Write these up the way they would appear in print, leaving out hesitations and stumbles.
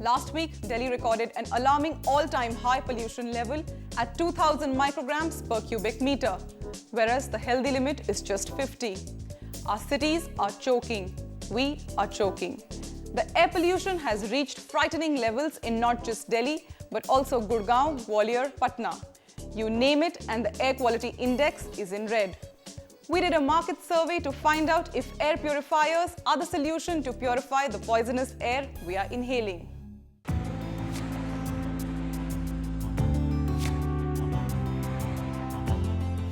Last week, Delhi recorded an alarming all-time high pollution level at 2000 micrograms per cubic meter, whereas the healthy limit is just 50. Our cities are choking. We are choking. The air pollution has reached frightening levels in not just Delhi, but also Gurgaon, Gwalior, Patna. You name it and the air quality index is in red. We did a market survey to find out if air purifiers are the solution to purify the poisonous air we are inhaling.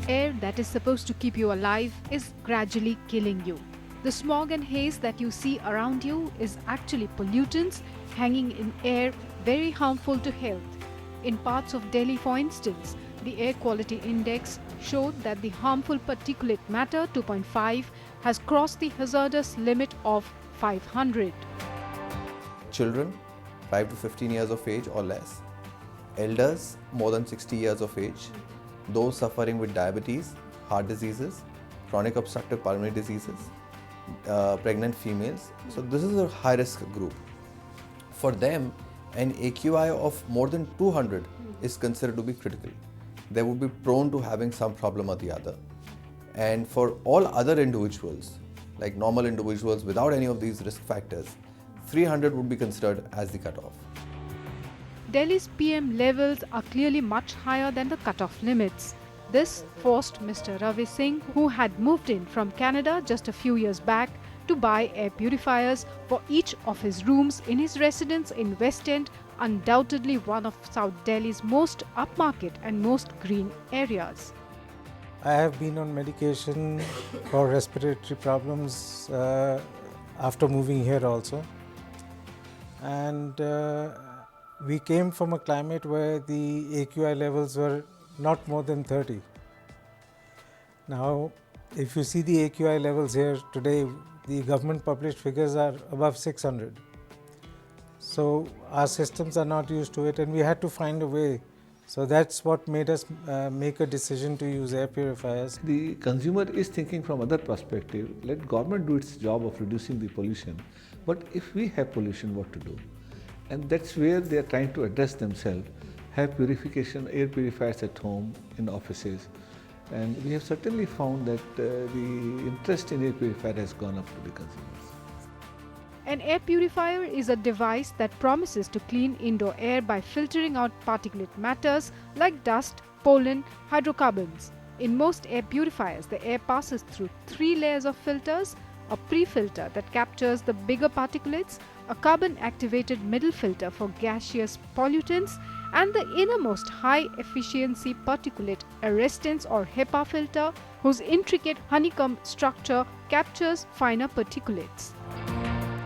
Air that is supposed to keep you alive is gradually killing you. The smog and haze that you see around you is actually pollutants hanging in air, very harmful to health. In parts of Delhi, for instance, the air quality index showed that the harmful particulate matter 2.5 has crossed the hazardous limit of 500. Children 5 to 15 years of age or less, elders more than 60 years of age, those suffering with diabetes, heart diseases, chronic obstructive pulmonary diseases, pregnant females. So this is a high risk group. For them, an AQI of more than 200 is considered to be critical. They would be prone to having some problem or the other. And for all other individuals, like normal individuals without any of these risk factors, 300 would be considered as the cutoff. Delhi's PM levels are clearly much higher than the cutoff limits. This forced Mr. Ravi Singh, who had moved in from Canada just a few years back, to buy air purifiers for each of his rooms in his residence in West End, undoubtedly one of South Delhi's most upmarket and most green areas. I have been on medication for respiratory problems after moving here also. And we came from a climate where the AQI levels were not more than 30. Now, if you see the AQI levels here today, the government published figures are above 600. So our systems are not used to it and we had to find a way. So that's what made us make a decision to use air purifiers. The consumer is thinking from other perspective, let government do its job of reducing the pollution. But if we have pollution, what to do? And that's where they are trying to address themselves, have purification, air purifiers at home, in offices. And we have certainly found that the interest in air purifier has gone up to the consumers. An air purifier is a device that promises to clean indoor air by filtering out particulate matters like dust, pollen, hydrocarbons. In most air purifiers, the air passes through 3 layers of filters: a pre-filter that captures the bigger particulates, a carbon-activated middle filter for gaseous pollutants, and the innermost high-efficiency particulate arrestance or HEPA filter, whose intricate honeycomb structure captures finer particulates.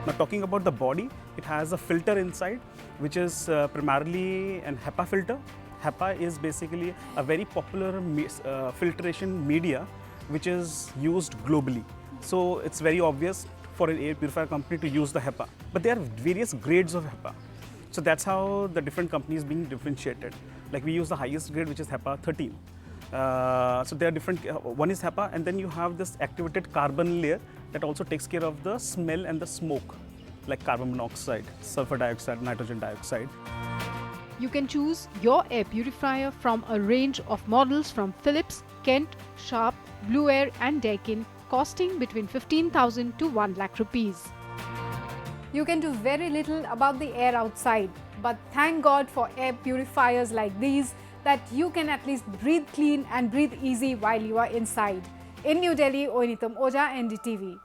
Now, talking about the body, it has a filter inside, which is primarily an HEPA filter. HEPA is basically a very popular filtration media which is used globally. So it's very obvious for an air purifier company to use the HEPA. But there are various grades of HEPA. So that's how the different companies being differentiated. Like we use the highest grade, which is HEPA 13. So there are different, one is HEPA, and then you have this activated carbon layer that also takes care of the smell and the smoke, like carbon monoxide, sulfur dioxide, nitrogen dioxide. You can choose your air purifier from a range of models from Philips, Kent, Sharp, Blue Air and Daikin, costing between 15,000 to 1 lakh rupees. You can do very little about the air outside, but thank God for air purifiers like these that you can at least breathe clean and breathe easy while you are inside. In New Delhi, Oinitam Oja, NDTV.